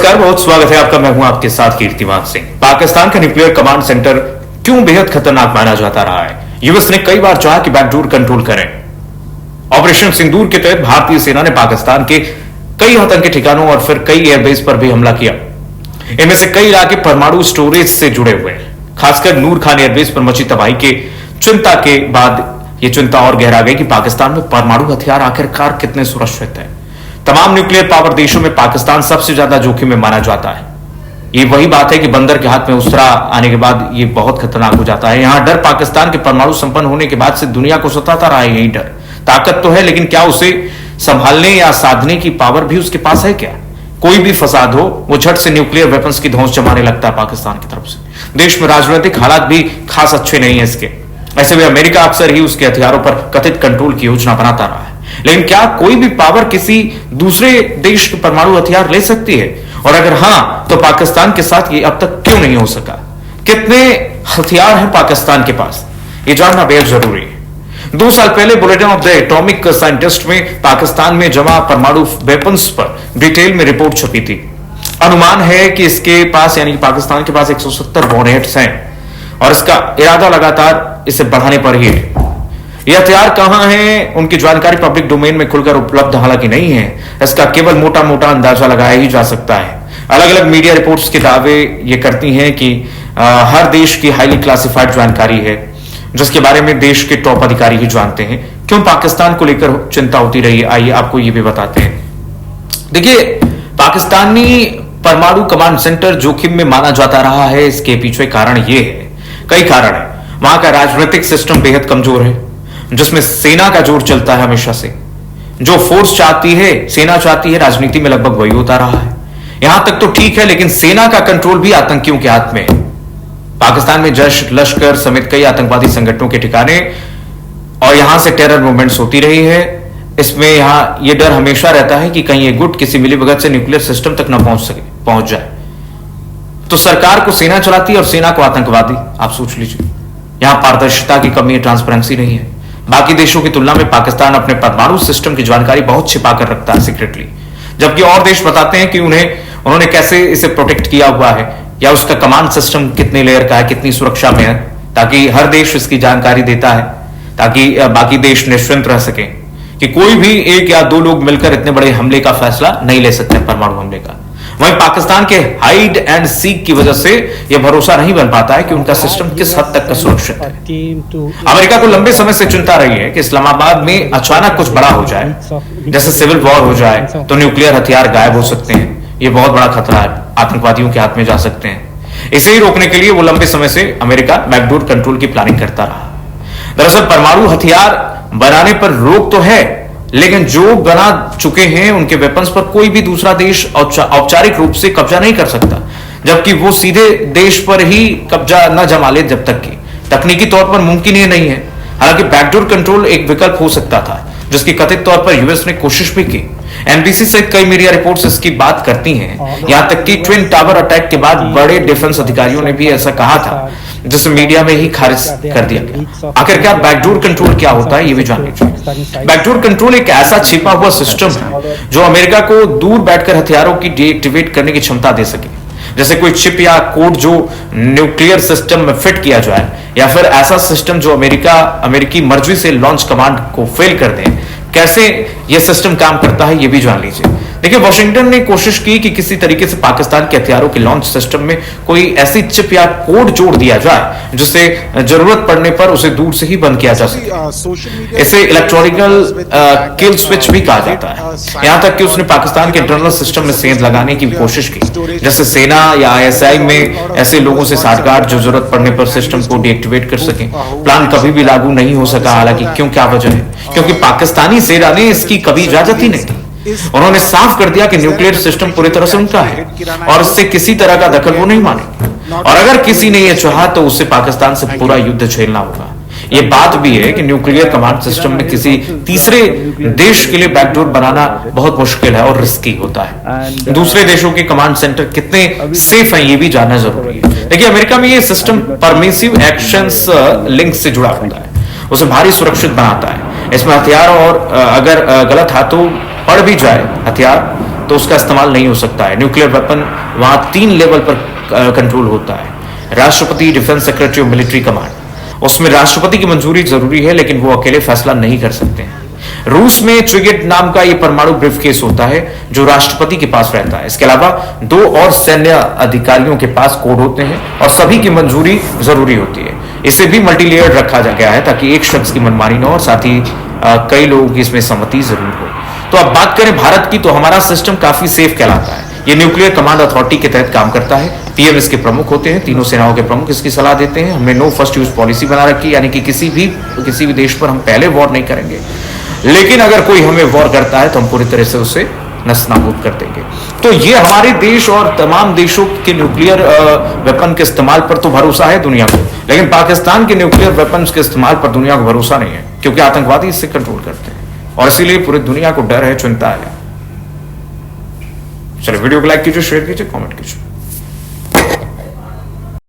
नमस्कार, बहुत स्वागत है आपका। मैं हूं आपके साथ कीर्तिमान सिंह। पाकिस्तान का न्यूक्लियर कमांड सेंटर क्यों बेहद खतरनाक माना जाता रहा है? यूएस ने कई बार चाहा कि बैकडोर कंट्रोल करें। ऑपरेशन सिंदूर के तहत भारतीय सेना ने पाकिस्तान के कई आतंकी ठिकानों और फिर कई एयरबेस पर भी हमला किया। इनमें से कई इलाके परमाणु स्टोरेज से जुड़े हुए हैं। खासकर नूर खान एयरबेस पर मची तबाही के चिंता के बाद यह चिंता और गहरा गई कि पाकिस्तान में परमाणु हथियार आखिरकार कितने सुरक्षित है। तमाम न्यूक्लियर पावर देशों में पाकिस्तान सबसे ज्यादा जोखिम में माना जाता है। ये वही बात है कि बंदर के हाथ में उसरा आने के बाद ये बहुत खतरनाक हो जाता है। यहां डर पाकिस्तान के परमाणु संपन्न होने के बाद से दुनिया को सताता रहा है। यही डर, ताकत तो है, लेकिन क्या उसे संभालने या साधने की पावर भी उसके पास है? क्या कोई भी फसाद हो, वो झट से न्यूक्लियर वेपन्स की धौंस जमाने लगता है पाकिस्तान की तरफ से। देश में राजनीतिक हालात भी खास अच्छे नहीं है इसके। ऐसे में अमेरिका अक्सर ही उसके हथियारों पर कथित कंट्रोल की योजना बनाता रहा है। लेकिन क्या कोई भी पावर किसी दूसरे देश के परमाणु हथियार ले सकती है? और अगर हां, तो पाकिस्तान के साथ ये अब तक क्यों नहीं हो सका? कितने हथियार हैं पाकिस्तान के पास, ये जानना बेहद जरूरी है। 2 साल पहले bulletin of the atomic scientist में पाकिस्तान में जमा परमाणु वेपन्स पर डिटेल में रिपोर्ट छपी थी। अनुमान है कि इसके पास यानी पाकिस्तान के पास 170 वॉरहेड्स हैं और इसका इरादा लगातार इसे बढ़ाने पर ही है। ये हथियार कहां हैं, उनकी जानकारी पब्लिक डोमेन में खुलकर उपलब्ध हालांकि नहीं है। इसका केवल मोटा मोटा अंदाजा लगाया ही जा सकता है। अलग अलग मीडिया रिपोर्ट्स के दावे ये करती हैं कि हर देश की हाईली क्लासिफाइड जानकारी है, जिसके बारे में देश के टॉप अधिकारी ही जानते हैं। क्यों पाकिस्तान को लेकर चिंता होती रही है, आइए आपको ये भी बताते हैं। देखिए, पाकिस्तानी परमाणु कमांड सेंटर जोखिम में माना जाता रहा है। इसके पीछे कारण ये है, कई कारण है। वहां का राजनीतिक सिस्टम बेहद कमजोर है, जिसमें सेना का जोर चलता है हमेशा से। जो फोर्स चाहती है, सेना चाहती है, राजनीति में लगभग वही होता रहा है। यहां तक तो ठीक है, लेकिन सेना का कंट्रोल भी आतंकियों के हाथ में है। पाकिस्तान में जैश, लश्कर समेत कई आतंकवादी संगठनों के ठिकाने और यहां से टेरर मूवमेंट्स होती रही है। इसमें यहां यह डर हमेशा रहता है कि कहीं ये गुट किसी मिलीभगत से न्यूक्लियर सिस्टम तक ना पहुंच जाए। तो सरकार को सेना चलाती है और सेना को आतंकवादी। आप सोच लीजिए, यहां पारदर्शिता की कमी है, ट्रांसपेरेंसी नहीं है। बाकी देशों की तुलना में पाकिस्तान अपने परमाणु सिस्टम की जानकारी बहुत छिपा कर रखता है सीक्रेटली, जबकि और देश बताते हैं कि उन्होंने कैसे इसे प्रोटेक्ट किया हुआ है या उसका कमांड सिस्टम कितने लेयर का है, कितनी सुरक्षा में है, ताकि हर देश इसकी जानकारी देता है ताकि बाकी देश निश्चिंत रह सके कि कोई भी 1 या 2 लोग मिलकर इतने बड़े हमले का फैसला नहीं ले सकते, परमाणु हमले का। वहीं पाकिस्तान के हाइड एंड सीक की वजह से यह भरोसा नहीं बन पाता है कि उनका सिस्टम किस हद तक का सुरक्षित है। अमेरिका को लंबे समय से चिंता रही है कि इस्लामाबाद में अचानक कुछ बड़ा हो जाए, जैसे सिविल वॉर हो जाए, तो न्यूक्लियर हथियार गायब हो सकते हैं। यह बहुत बड़ा खतरा है, आतंकवादियों के हाथ में जा सकते हैं। इसे ही रोकने के लिए वो लंबे समय से अमेरिका बैकडोर कंट्रोल की प्लानिंग करता रहा। दरअसल परमाणु हथियार बनाने पर रोक तो है, लेकिन जो बना चुके हैं उनके वेपन्स पर कोई भी दूसरा देश औपचारिक रूप से कब्जा नहीं कर सकता, जबकि वो सीधे देश पर ही कब्जा न जमा ले जब तक कि तकनीकी तौर पर मुमकिन ही नहीं है। हालांकि बैकडोर कंट्रोल एक विकल्प हो सकता था, जिसकी कथित तौर पर यूएस ने कोशिश भी की। एनबीसी सहित कई मीडिया रिपोर्ट्स इसकी बात करती हैं। यहां तक कि ट्विन टावर अटैक के बाद बड़े डिफेंस अधिकारियों ने भी ऐसा कहा था, जिसे मीडिया में ही खारिज कर दिया गया। आखिरकार बैकडोर कंट्रोल क्या होता है, ये भी जान लीजिए। बैकडोर कंट्रोल एक ऐसा छिपा हुआ सिस्टम है जो अमेरिका को दूर बैठकर हथियारों की डीएक्टिवेट करने की क्षमता दे सके। जैसे कोई चिप या कोड जो न्यूक्लियर सिस्टम में फिट किया जाए, या फिर ऐसा सिस्टम जो अमेरिकी मर्जी से लॉन्च कमांड को फेल कर दे। कैसे यह सिस्टम काम करता है, यह भी जान लीजिए। देखिए, वॉशिंगटन ने कोशिश की कि किसी तरीके से पाकिस्तान के हथियारों के लॉन्च सिस्टम में कोई ऐसी चिप या कोड जोड़ दिया जाए जिससे जरूरत पड़ने पर उसे दूर से ही बंद किया जा सके। इसे इलेक्ट्रॉनिकल किल स्विच भी कहा जाता है। यहां तक कि उसने पाकिस्तान के इंटरनल सिस्टम में सेंध लगाने की कोशिश की, जैसे सेना या आईएसआई में ऐसे लोगों से साठगांठ जो जरूरत पड़ने पर सिस्टम को डीएक्टिवेट कर सके। प्लान कभी भी लागू नहीं हो सका। हालांकि क्यों, क्या वजह है? क्योंकि पाकिस्तानी सेना ने इसकी कभी इजाजत ही नहीं दी। उन्होंने साफ कर दिया कि न्यूक्लियर सिस्टम पूरी तरह से उनका है और इससे किसी तरह का दखल वो नहीं माने। और अगर किसी ने यह चाहा तो उससे पाकिस्तान से पूरा युद्ध झेलना होगा। यह बात भी है कि न्यूक्लियर कमांड सिस्टम में किसी तीसरे देश के लिए बैकडोर बनाना बहुत मुश्किल है और रिस्की होता है। दूसरे देशों के कमांड सेंटर कितने सेफ हैं, यह भी जानना जरूरी है। देखिए, अमेरिका में यह सिस्टम परमिसिव एक्शंस लिंक से जुड़ा होता है, उसे भारी सुरक्षित बनाता है। इसमें हथियार और अगर गलत हाथों पड़ भी जाए हथियार तो उसका इस्तेमाल नहीं हो सकता है। न्यूक्लियर वेपन वहां 3 लेवल पर कंट्रोल होता है, राष्ट्रपति, डिफेंस सेक्रेटरी और मिलिट्री कमांड। उसमें राष्ट्रपति की मंजूरी जरूरी है, लेकिन वो अकेले फैसला नहीं कर सकते हैं। रूस में ट्रिगेट नाम का यह परमाणु ब्रीफकेस होता है जो राष्ट्रपति के पास रहता है। इसके अलावा 2 और सैन्य अधिकारियों के पास कोड होते हैं और सभी की मंजूरी जरूरी होती है। इसे भी मल्टीलेयर्ड रखा गया है ताकि एक शख्स की मनमानी न हो और साथ ही कई लोगों की इसमें सहमति जरूर हो। तो अब बात करें भारत की, तो हमारा सिस्टम काफी सेफ कहलाता है। ये न्यूक्लियर कमांड अथॉरिटी के तहत काम करता है। पीएम इसके प्रमुख होते हैं, तीनों सेनाओं के प्रमुख इसकी सलाह देते हैं। हमने नो फर्स्ट यूज पॉलिसी बना रखी है, यानी कि किसी भी देश पर हम पहले वॉर नहीं करेंगे, लेकिन अगर कोई हमें वॉर करता है तो हम पूरी तरह से उसे नस्तानाबूद कर देंगे। तो ये हमारे देश और तमाम देशों के न्यूक्लियर वेपन के इस्तेमाल पर तो भरोसा है दुनिया को, लेकिन पाकिस्तान के न्यूक्लियर वेपन्स के इस्तेमाल पर दुनिया को भरोसा नहीं है, क्योंकि आतंकवादी इससे कंट्रोल करते हैं और इसीलिए पूरी दुनिया को डर है, चिंता है। चलिए वीडियो को लाइक कीजिए, शेयर कीजिए, कमेंट कीजिए।